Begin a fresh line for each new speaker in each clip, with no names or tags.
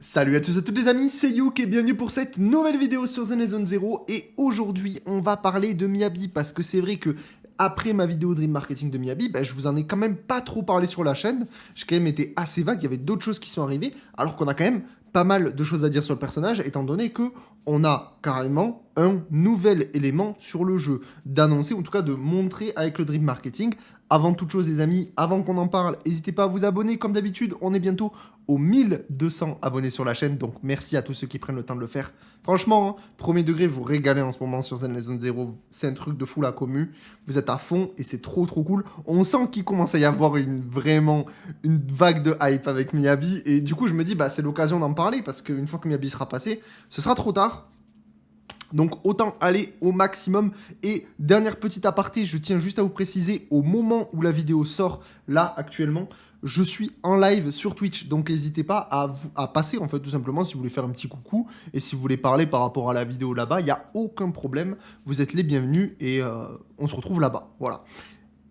Salut à tous et à toutes les amis, c'est Youk et bienvenue pour cette nouvelle vidéo sur Zenless Zero. Et aujourd'hui, on va parler de Miyabi parce que c'est vrai que après ma vidéo Dream Marketing de Miyabi, je vous en ai quand même pas trop parlé sur la chaîne. J'ai quand même été assez vague, il y avait d'autres choses qui sont arrivées, alors qu'on a quand même pas mal de choses à dire sur le personnage, étant donné que on a carrément un nouvel élément sur le jeu, d'annoncer, ou en tout cas de montrer avec le Dream Marketing. Avant toute chose les amis, avant qu'on en parle, n'hésitez pas à vous abonner comme d'habitude, on est bientôt aux 1200 abonnés sur la chaîne, donc merci à tous ceux qui prennent le temps de le faire. Franchement, hein, premier degré, vous régalez en ce moment sur Zenless Zero, c'est un truc de fou la commu, vous êtes à fond et c'est trop cool. On sent qu'il commence à y avoir vraiment une vague de hype avec Miyabi, et du coup je me dis, c'est l'occasion d'en parler, parce qu'une fois que Miyabi sera passé, ce sera trop tard. Donc autant aller au maximum. Et dernière petite aparté, je tiens juste à vous préciser, au moment où la vidéo sort, là actuellement, je suis en live sur Twitch. Donc n'hésitez pas à passer en fait tout simplement si vous voulez faire un petit coucou. Et si vous voulez parler par rapport à la vidéo là-bas, il n'y a aucun problème. Vous êtes les bienvenus et on se retrouve là-bas. Voilà.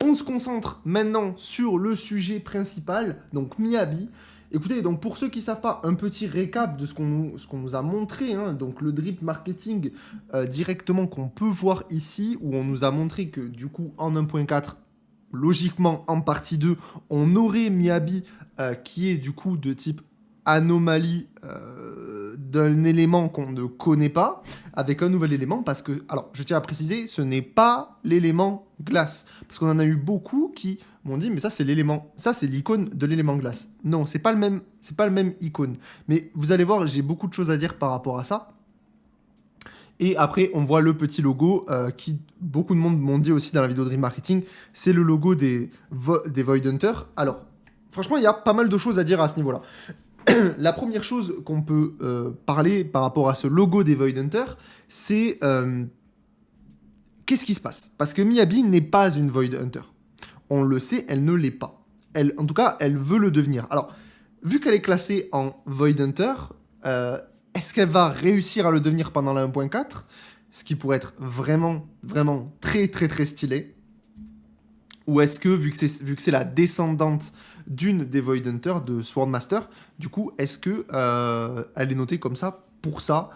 On se concentre maintenant sur le sujet principal, donc Miyabi. Écoutez, donc pour ceux qui ne savent pas, un petit récap de ce qu'on nous a montré, hein, donc le drip marketing directement qu'on peut voir ici, où on nous a montré que du coup en 1.4, logiquement en partie 2, on aurait Miyabi qui est du coup de type anomalie d'un élément qu'on ne connaît pas, avec un nouvel élément, parce que, alors je tiens à préciser, ce n'est pas l'élément glace, parce qu'on en a eu beaucoup qui m'ont dit mais ça c'est l'élément, ça c'est l'icône de l'élément glace. Non, c'est pas le même icône. Mais vous allez voir, j'ai beaucoup de choses à dire par rapport à ça. Et après, on voit le petit logo qui, beaucoup de monde m'ont dit aussi dans la vidéo Dream Marketing, c'est le logo des Void Hunters. Alors, franchement, il y a pas mal de choses à dire à ce niveau-là. La première chose qu'on peut parler par rapport à ce logo des Void Hunters, c'est qu'est-ce qui se passe? Parce que Miyabi n'est pas une Void Hunter. On le sait, elle ne l'est pas. En tout cas, elle veut le devenir. Alors, vu qu'elle est classée en Void Hunter, est-ce qu'elle va réussir à le devenir pendant la 1.4? Ce qui pourrait être vraiment très stylé. Ou est-ce que, vu que c'est la descendante d'une des Void Hunters, de Swordmaster, du coup, est-ce que elle est notée comme ça pour ça?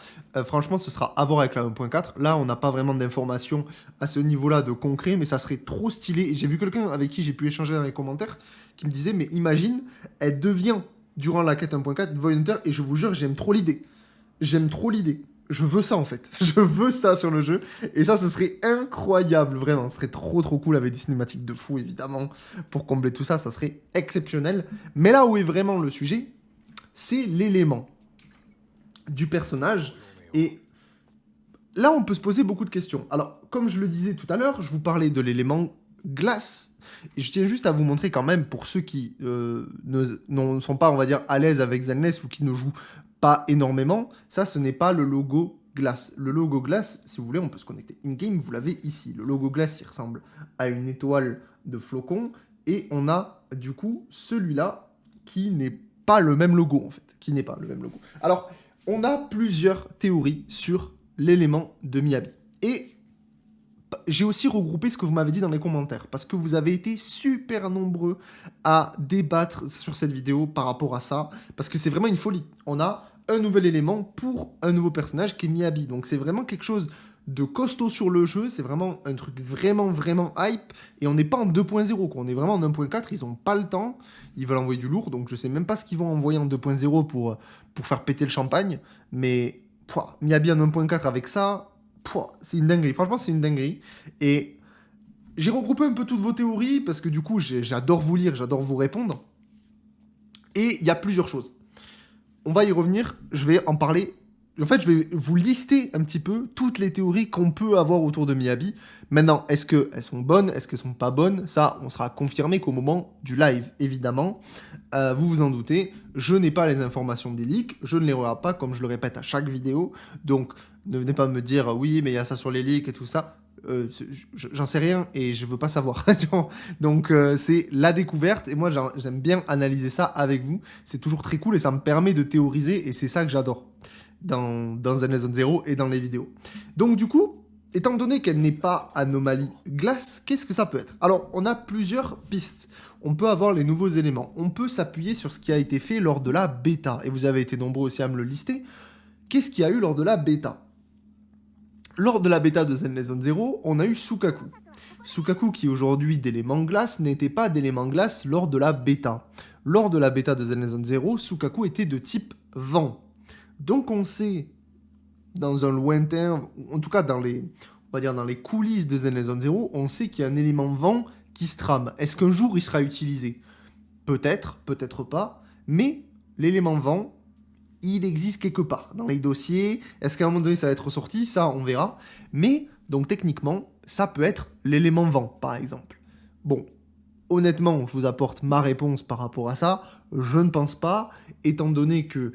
Franchement, ce sera à voir avec la 1.4. Là, on n'a pas vraiment d'informations à ce niveau-là de concret, mais ça serait trop stylé. Et j'ai vu quelqu'un avec qui j'ai pu échanger dans les commentaires qui me disait, mais imagine, elle devient, durant la quête 1.4, Void Hunter, et je vous jure, j'aime trop l'idée. J'aime trop l'idée. Je veux ça en fait. Je veux ça sur le jeu. Et ça, ce serait incroyable, vraiment. Ce serait trop cool avec des cinématiques de fou, évidemment. Pour combler tout ça, ça serait exceptionnel. Mais là où est vraiment le sujet, c'est l'élément du personnage. Et là, on peut se poser beaucoup de questions. Alors, comme je le disais tout à l'heure, je vous parlais de l'élément glace. Et je tiens juste à vous montrer quand même, pour ceux qui ne sont pas, on va dire, à l'aise avec Zenless ou qui ne jouent pas énormément, ça, ce n'est pas le logo glace. Le logo glace, si vous voulez, on peut se connecter in-game, vous l'avez ici. Le logo glace, il ressemble à une étoile de flocon. Et on a, du coup, celui-là qui n'est pas le même logo, en fait. Qui n'est pas le même logo. Alors, on a plusieurs théories sur l'élément de Miyabi. Et j'ai aussi regroupé ce que vous m'avez dit dans les commentaires, parce que vous avez été super nombreux à débattre sur cette vidéo par rapport à ça, parce que c'est vraiment une folie. On a un nouvel élément pour un nouveau personnage qui est Miyabi, donc c'est vraiment quelque chose de costaud sur le jeu, c'est vraiment un truc vraiment hype, et on n'est pas en 2.0, on est vraiment en 1.4, ils n'ont pas le temps, ils veulent envoyer du lourd, donc je sais même pas ce qu'ils vont envoyer en 2.0 pour faire péter le champagne, mais Miyabi en 1.4 avec ça, c'est une dinguerie. Franchement, c'est une dinguerie. Et j'ai regroupé un peu toutes vos théories parce que du coup, j'adore vous lire, j'adore vous répondre. Et il y a plusieurs choses. On va y revenir. Je vais en parler. En fait, je vais vous lister un petit peu toutes les théories qu'on peut avoir autour de Miyabi. Maintenant, est-ce qu'elles sont bonnes? Est-ce qu'elles sont pas bonnes? Ça, on sera confirmé qu'au moment du live, évidemment. Vous vous en doutez, je n'ai pas les informations des leaks. Je ne les regarde pas, comme je le répète à chaque vidéo. Donc, ne venez pas me dire, oui, mais il y a ça sur les leaks et tout ça. J'en sais rien et je veux pas savoir. Donc, c'est la découverte. Et moi, j'aime bien analyser ça avec vous. C'est toujours très cool et ça me permet de théoriser. Et c'est ça que j'adore dans Zenless Zero et dans les vidéos. Donc, du coup, étant donné qu'elle n'est pas anomalie glace, qu'est-ce que ça peut être? Alors, on a plusieurs pistes. On peut avoir les nouveaux éléments. On peut s'appuyer sur ce qui a été fait lors de la bêta. Et vous avez été nombreux aussi à me le lister. Qu'est-ce qu'il y a eu lors de la bêta? Lors de la bêta de Zenless Zone Zero, on a eu Sukaku. Sukaku, qui est aujourd'hui d'élément glace, n'était pas d'élément glace lors de la bêta. Lors de la bêta de Zenless Zone Zero, Sukaku était de type vent. Donc on sait, dans un lointain, en tout cas dans les, on va dire dans les coulisses de Zenless Zone Zero, on sait qu'il y a un élément vent qui se trame. Est-ce qu'un jour il sera utilisé? Peut-être, peut-être pas, mais l'élément vent, il existe quelque part dans les dossiers. Est-ce qu'à un moment donné ça va être ressorti? Ça, on verra. Mais, donc techniquement, ça peut être l'élément vent, par exemple. Bon, honnêtement, je vous apporte ma réponse par rapport à ça. Je ne pense pas, étant donné que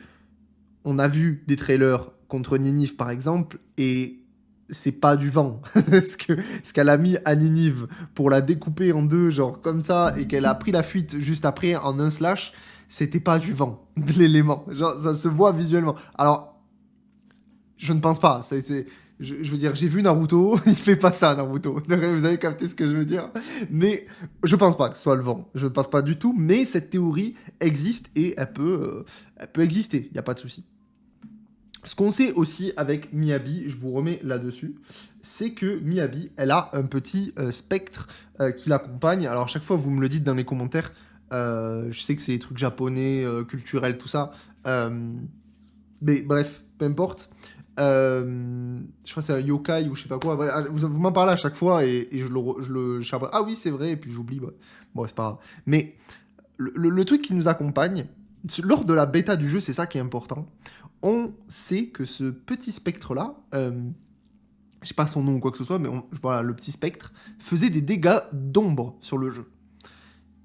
on a vu des trailers contre Ninive, par exemple, et c'est pas du vent. Ce qu'elle a mis à Ninive pour la découper en deux, genre comme ça, et qu'elle a pris la fuite juste après en un slash, c'était pas du vent, de l'élément. Genre, ça se voit visuellement. Alors, je ne pense pas. Je veux dire, j'ai vu Naruto, il fait pas ça, Naruto. Vous avez capté ce que je veux dire? Mais je pense pas que ce soit le vent. Je ne pense pas du tout, mais cette théorie existe et elle peut exister, il n'y a pas de souci. Ce qu'on sait aussi avec Miyabi, je vous remets là-dessus, c'est que Miyabi, elle a un petit spectre qui l'accompagne. Alors, chaque fois, vous me le dites dans les commentaires. Je sais que c'est des trucs japonais, culturels, tout ça. Mais bref, peu importe. Je crois que c'est un yokai ou je sais pas quoi. Bref, vous m'en parlez à chaque fois et ah oui, c'est vrai, et puis j'oublie. Ouais. Bon, c'est pas grave. Mais le truc qui nous accompagne, lors de la bêta du jeu, c'est ça qui est important. On sait que ce petit spectre-là, je sais pas son nom ou quoi que ce soit, mais voilà, le petit spectre faisait des dégâts d'ombre sur le jeu.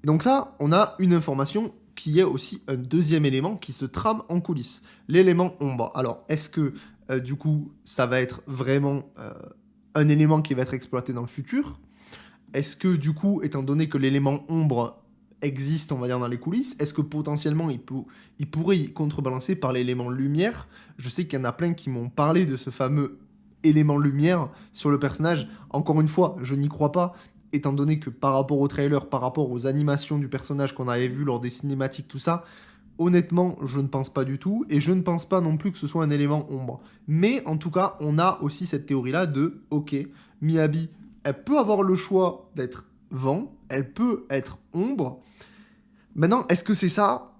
Et donc ça, on a une information qui est aussi un deuxième élément qui se trame en coulisses. L'élément ombre. Alors, est-ce que, du coup, ça va être vraiment un élément qui va être exploité dans le futur? Est-ce que, du coup, étant donné que l'élément ombre existe, on va dire, dans les coulisses, est-ce que potentiellement il pourrait y contrebalancer par l'élément lumière? Je sais qu'il y en a plein qui m'ont parlé de ce fameux élément lumière sur le personnage. Encore une fois, je n'y crois pas, étant donné que par rapport au trailer, par rapport aux animations du personnage qu'on avait vu lors des cinématiques, tout ça, honnêtement, je ne pense pas du tout, et je ne pense pas non plus que ce soit un élément ombre. Mais en tout cas, on a aussi cette théorie-là de, ok, Miyabi, elle peut avoir le choix d'être vent, elle peut être ombre. Maintenant, est-ce que c'est ça?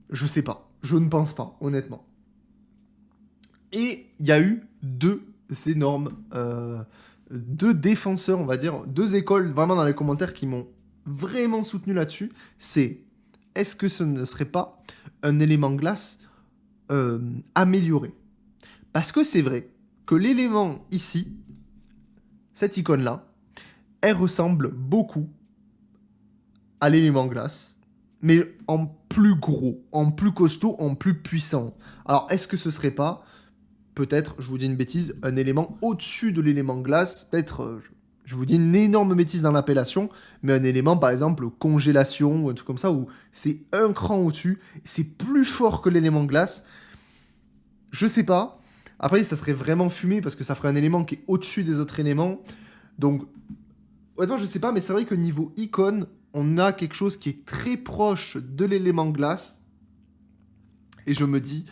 Je sais pas. Je ne pense pas, honnêtement. Et il y a eu deux défenseurs, on va dire, deux écoles vraiment dans les commentaires qui m'ont vraiment soutenu là-dessus. C'est, est-ce que ce ne serait pas un élément glace amélioré? Parce que c'est vrai que l'élément ici, cette icône-là, elle ressemble beaucoup à l'élément glace, mais en plus gros, en plus costaud, en plus puissant. Alors, est-ce que ce serait pas, peut-être, je vous dis une bêtise, un élément au-dessus de l'élément glace? Peut-être, je vous dis une énorme bêtise dans l'appellation, mais un élément, par exemple, congélation, ou un truc comme ça, où c'est un cran au-dessus, c'est plus fort que l'élément glace. Je sais pas. Après, ça serait vraiment fumé, parce que ça ferait un élément qui est au-dessus des autres éléments. Donc, honnêtement, je sais pas, mais c'est vrai que niveau icône, on a quelque chose qui est très proche de l'élément glace. Et je me dis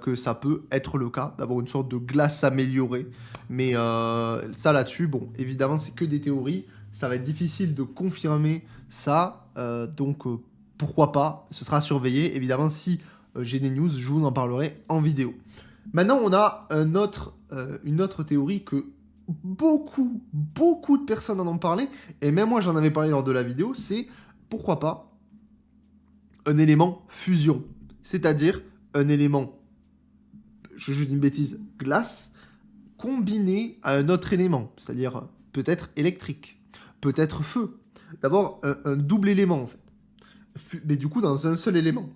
que ça peut être le cas, d'avoir une sorte de glace améliorée. Mais ça là-dessus, bon, évidemment, c'est que des théories. Ça va être difficile de confirmer ça. Donc, pourquoi pas? Ce sera surveillé. Évidemment, si j'ai des news, je vous en parlerai en vidéo. Maintenant, on a une autre théorie que beaucoup de personnes en ont parlé, et même moi j'en avais parlé lors de la vidéo, c'est pourquoi pas un élément fusion, c'est-à-dire un élément, je dis une bêtise, glace, combiné à un autre élément, c'est-à-dire peut-être électrique, peut-être feu. D'abord, un double élément en fait, mais du coup dans un seul élément.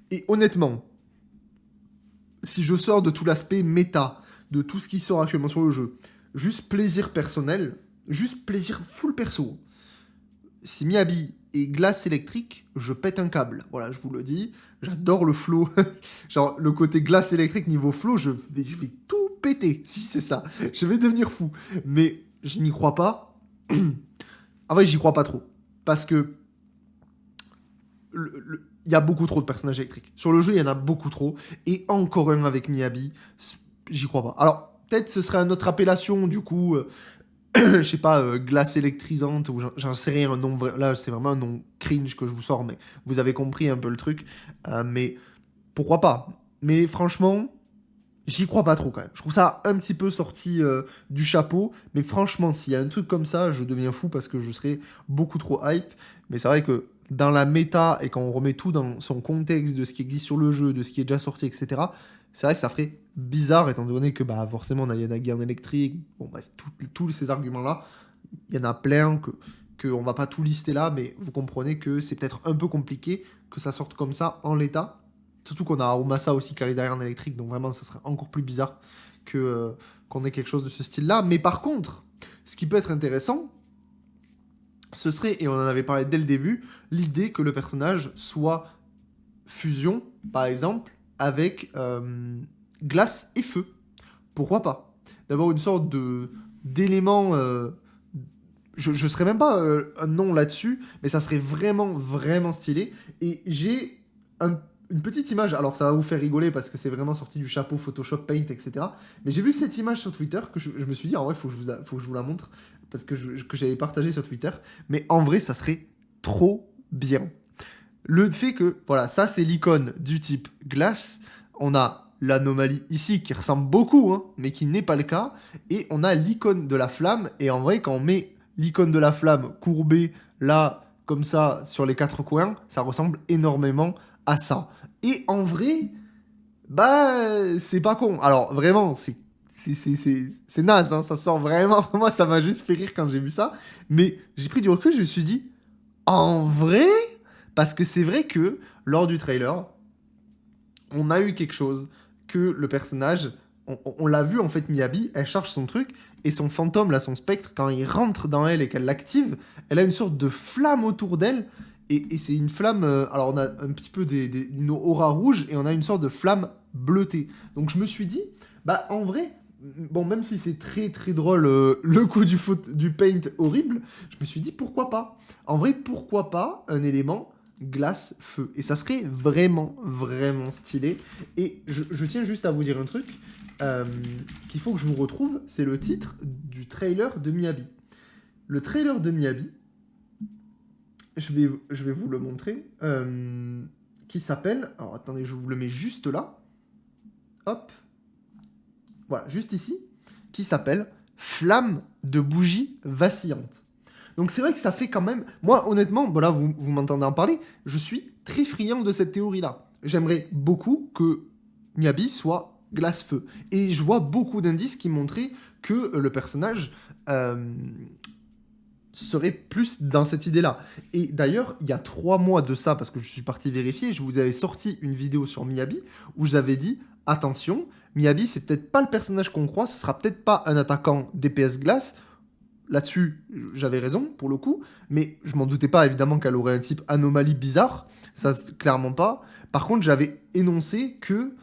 Et honnêtement, si je sors de tout l'aspect méta, de tout ce qui sort actuellement sur le jeu, juste plaisir personnel, juste plaisir full perso. Si Miyabi est glace électrique, je pète un câble. Voilà, je vous le dis. J'adore le flow. Genre, le côté glace électrique niveau flow, je vais tout péter. Si, c'est ça. Je vais devenir fou. Mais je n'y crois pas. En vrai, j'y crois pas trop. Parce que il y a beaucoup trop de personnages électriques. Sur le jeu, il y en a beaucoup trop. Et encore un avec Miyabi, j'y crois pas. Alors, peut-être ce serait une autre appellation, du coup, je sais pas, glace électrisante, ou j'en sais rien, un nom là, c'est vraiment un nom cringe que je vous sors, mais vous avez compris un peu le truc. Mais pourquoi pas? Mais franchement, j'y crois pas trop quand même. Je trouve ça un petit peu sorti du chapeau, mais franchement, s'il y a un truc comme ça, je deviens fou parce que je serais beaucoup trop hype. Mais c'est vrai que dans la méta et quand on remet tout dans son contexte de ce qui existe sur le jeu, de ce qui est déjà sorti, etc., c'est vrai que ça ferait bizarre étant donné que bah, forcément on a Yanagi en électrique. Bon, bref, tous ces arguments-là, il y en a plein que on va pas tout lister là, mais vous comprenez que c'est peut-être un peu compliqué que ça sorte comme ça en l'état. Surtout qu'on a Omasa aussi qui arrive derrière en électrique, donc vraiment ça serait encore plus bizarre qu'on ait quelque chose de ce style-là. Mais par contre, ce qui peut être intéressant, ce serait, et on en avait parlé dès le début, l'idée que le personnage soit fusion, par exemple, avec glace et feu. Pourquoi pas? D'avoir une sorte d'élément... je serais même pas un nom là-dessus, mais ça serait vraiment, vraiment stylé. Et j'ai une petite image, alors ça va vous faire rigoler parce que c'est vraiment sorti du chapeau Photoshop, Paint, etc. Mais j'ai vu cette image sur Twitter que je me suis dit, en vrai, faut que je vous la montre parce que j'avais partagé sur Twitter. Mais en vrai, ça serait trop bien. Le fait que, voilà, ça c'est l'icône du type glace. On a l'anomalie ici qui ressemble beaucoup, hein, mais qui n'est pas le cas. Et on a l'icône de la flamme. Et en vrai, quand on met l'icône de la flamme courbée là, comme ça, sur les quatre coins, ça ressemble énormément à ça. Et en vrai, bah, c'est pas con. Alors, vraiment, c'est naze, hein, ça sort vraiment. Moi, ça m'a juste fait rire quand j'ai vu ça. Mais j'ai pris du recul, je me suis dit, en vrai, parce que c'est vrai que lors du trailer, on a eu quelque chose que le personnage, on l'a vu en fait, Miyabi, elle charge son truc et son fantôme, là, son spectre, quand il rentre dans elle et qu'elle l'active, elle a une sorte de flamme autour d'elle. Et c'est une flamme. Alors, on a un petit peu une aura rouge et on a une sorte de flamme bleutée. Donc, je me suis dit, bah, en vrai, bon, même si c'est très très drôle, le coup du paint horrible, je me suis dit, pourquoi pas? En vrai, pourquoi pas un élément glace-feu? Et ça serait vraiment, vraiment stylé. Et je tiens juste à vous dire un truc qu'il faut que je vous retrouve, c'est le titre du trailer de Miyabi. Le trailer de Miyabi, je vais vous le montrer, qui s'appelle... Alors attendez, je vous le mets juste là. Hop. Voilà, juste ici. Qui s'appelle Flamme de bougie vacillante. Donc c'est vrai que ça fait quand même... Moi, honnêtement, bon là, vous m'entendez en parler, je suis très friand de cette théorie-là. J'aimerais beaucoup que Miyabi soit glace-feu. Et je vois beaucoup d'indices qui montraient que le personnage serait plus dans cette idée-là. Et d'ailleurs, il y a 3 mois de ça, parce que je suis parti vérifier, je vous avais sorti une vidéo sur Miyabi où j'avais dit, attention, Miyabi, c'est peut-être pas le personnage qu'on croit, ce sera peut-être pas un attaquant DPS glace. Là-dessus, j'avais raison, pour le coup, mais je m'en doutais pas, évidemment, qu'elle aurait un type anomalie bizarre, ça, clairement pas. Par contre, j'avais énoncé que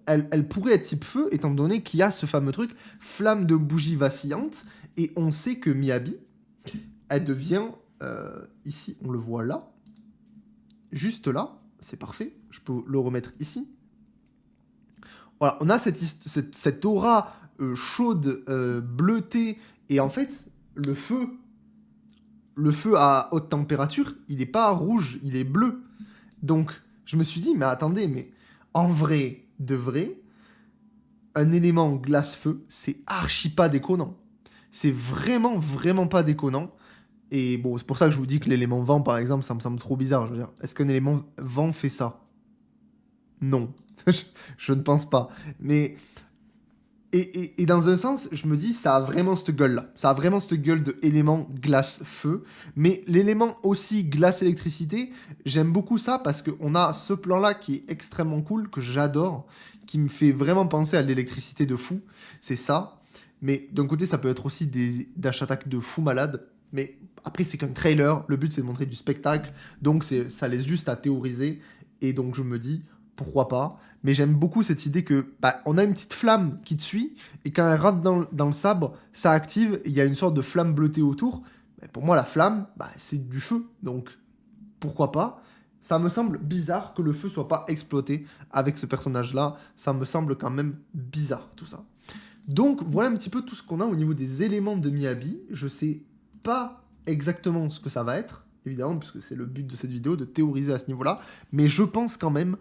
elle pourrait être type feu, étant donné qu'il y a ce fameux truc, flamme de bougie vacillante, et on sait que Miyabi, elle devient, ici, on le voit là, juste là, c'est parfait, je peux le remettre ici. Voilà, on a cette aura chaude, bleutée, et en fait, le feu à haute température, il n'est pas rouge, il est bleu. Donc, je me suis dit, mais attendez, mais en vrai, de vrai, un élément glace-feu, c'est archi pas déconnant. C'est vraiment, vraiment pas déconnant. Et bon, c'est pour ça que je vous dis que l'élément vent, par exemple, ça me semble trop bizarre. Je veux dire, est-ce qu'un élément vent fait ça? Non. Je ne pense pas. Mais... Et dans un sens, je me dis, ça a vraiment cette gueule-là. Ça a vraiment cette gueule de élément glace-feu. Mais l'élément aussi glace-électricité, j'aime beaucoup ça parce qu'on a ce plan-là qui est extrêmement cool, que j'adore, qui me fait vraiment penser à l'électricité de fou. C'est ça. Mais d'un côté, ça peut être aussi des dash attack de fou malade. Mais après, c'est qu'un trailer. Le but, c'est de montrer du spectacle. Donc, ça laisse juste à théoriser. Et donc, je me dis, pourquoi pas? mais j'aime beaucoup cette idée que bah, on a une petite flamme qui te suit, et quand elle rentre dans le sabre, ça active, et il y a une sorte de flamme bleutée autour. Mais pour moi, la flamme, bah, c'est du feu, donc pourquoi pas. Ça me semble bizarre que le feu soit pas exploité avec ce personnage-là. Ça me semble quand même bizarre, tout ça. Donc, voilà un petit peu tout ce qu'on a au niveau des éléments de Miyabi. Je sais pas exactement ce que ça va être, évidemment, puisque c'est le but de cette vidéo, de théoriser à ce niveau-là. Mais je pense quand même,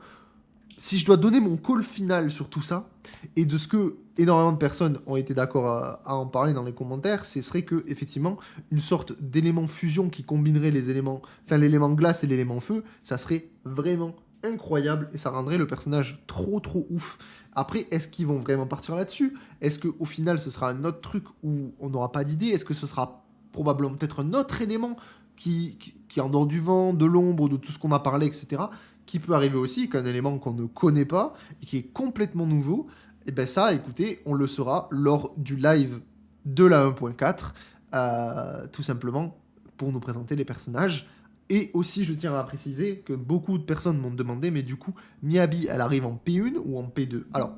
si je dois donner mon call final sur tout ça, et de ce que énormément de personnes ont été d'accord à en parler dans les commentaires, ce serait que, effectivement, une sorte d'élément fusion qui combinerait les éléments, enfin l'élément glace et l'élément feu, ça serait vraiment incroyable et ça rendrait le personnage trop ouf. Après, est-ce qu'ils vont vraiment partir là-dessus? Est-ce qu'au final, ce sera un autre truc où on n'aura pas d'idée? Est-ce que ce sera probablement peut-être un autre élément qui est en dehors du vent, de l'ombre, de tout ce qu'on a parlé, etc., qui peut arriver aussi, qu'un élément qu'on ne connaît pas et qui est complètement nouveau? Et bien ça, écoutez, on le saura lors du live de la 1.4, tout simplement pour nous présenter les personnages. Et aussi, je tiens à préciser que beaucoup de personnes m'ont demandé, mais du coup, Miyabi, elle arrive en P1 ou en P2? Alors,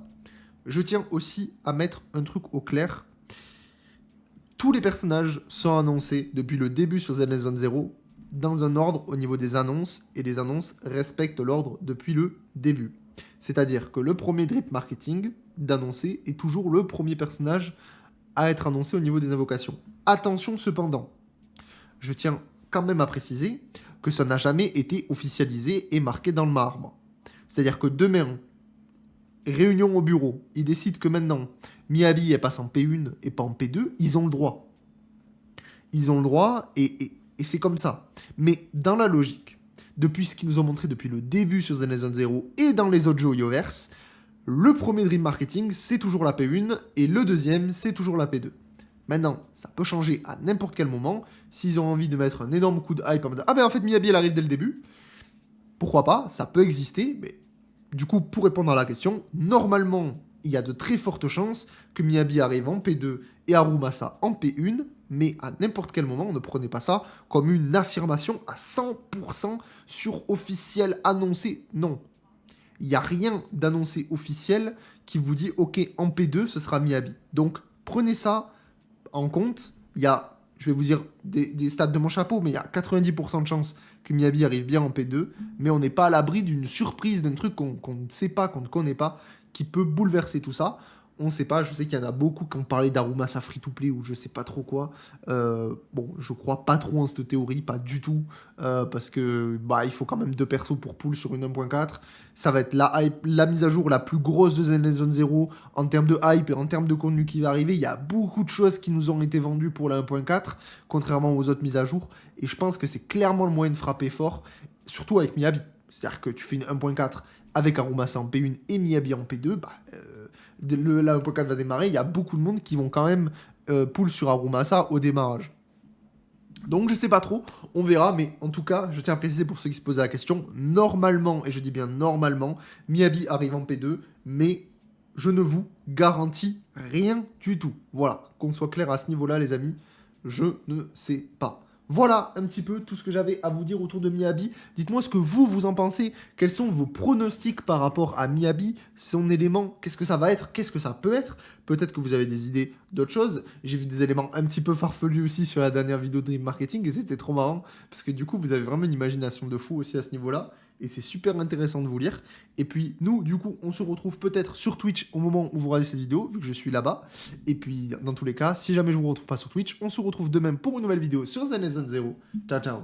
je tiens aussi à mettre un truc au clair. Tous les personnages sont annoncés depuis le début sur Zenless Zone Zero dans un ordre au niveau des annonces, et les annonces respectent l'ordre depuis le début. C'est-à-dire que le premier drip marketing d'annoncer est toujours le premier personnage à être annoncé au niveau des invocations. Attention cependant, je tiens quand même à préciser que ça n'a jamais été officialisé et marqué dans le marbre. C'est-à-dire que demain, réunion au bureau, ils décident que maintenant, Miyabi elle passe en P1 et pas en P2, ils ont le droit. Ils ont le droit et c'est comme ça. Mais dans la logique, depuis ce qu'ils nous ont montré depuis le début sur Zenless Zone Zero et dans les autres jeux Yoverse, le premier Dream Marketing, c'est toujours la P1 et le deuxième, c'est toujours la P2. Maintenant, ça peut changer à n'importe quel moment. S'ils ont envie de mettre un énorme coup de hype en mode ah ben en fait Miyabi elle arrive dès le début, pourquoi pas, ça peut exister, mais du coup, pour répondre à la question, normalement, il y a de très fortes chances que Miyabi arrive en P2 et Harumasa en P1, mais à n'importe quel moment, ne prenez pas ça comme une affirmation à 100% sur officiel annoncé. Non. Il n'y a rien d'annoncé officiel qui vous dit « Ok, en P2, ce sera Miyabi ». Donc, prenez ça en compte. Il y a, je vais vous dire, des stats de mon chapeau, mais il y a 90% de chances que Miyabi arrive bien en P2, mais on n'est pas à l'abri d'une surprise, d'un truc qu'on ne sait pas, qu'on ne connaît pas, qui peut bouleverser tout ça. On ne sait pas, je sais qu'il y en a beaucoup qui ont parlé d'Harumasa free-to-play ou je sais pas trop quoi. Bon, je crois pas trop en cette théorie, pas du tout, parce que bah, il faut quand même 2 persos pour pull sur une 1.4. Ça va être la mise à jour la plus grosse de Zenless Zone Zero en termes de hype et en termes de contenu qui va arriver. Il y a beaucoup de choses qui nous ont été vendues pour la 1.4, contrairement aux autres mises à jour. Et je pense que c'est clairement le moyen de frapper fort, surtout avec Miyabi. C'est-à-dire que tu fais une 1.4 avec Harumasa en P1 et Miyabi en P2, bah, la 1.4 va démarrer, il y a beaucoup de monde qui vont quand même pull sur Harumasa au démarrage. Donc je sais pas trop, on verra, mais en tout cas, je tiens à préciser pour ceux qui se posaient la question, normalement, et je dis bien normalement, Miyabi arrive en P2, mais je ne vous garantis rien du tout. Voilà, qu'on soit clair à ce niveau-là, les amis, je ne sais pas. Voilà un petit peu tout ce que j'avais à vous dire autour de Miyabi. Dites-moi ce que vous en pensez. Quels sont vos pronostics par rapport à Miyabi, son élément, qu'est-ce que ça va être, qu'est-ce que ça peut être. Peut-être que vous avez des idées d'autres choses. J'ai vu des éléments un petit peu farfelus aussi sur la dernière vidéo de Dream Marketing et c'était trop marrant parce que du coup vous avez vraiment une imagination de fou aussi à ce niveau-là. Et c'est super intéressant de vous lire. Et puis nous, du coup, on se retrouve peut-être sur Twitch au moment où vous regardez cette vidéo, vu que je suis là-bas. Et puis, dans tous les cas, si jamais je vous retrouve pas sur Twitch, on se retrouve demain pour une nouvelle vidéo sur Zenless Zone Zero. Ciao, ciao.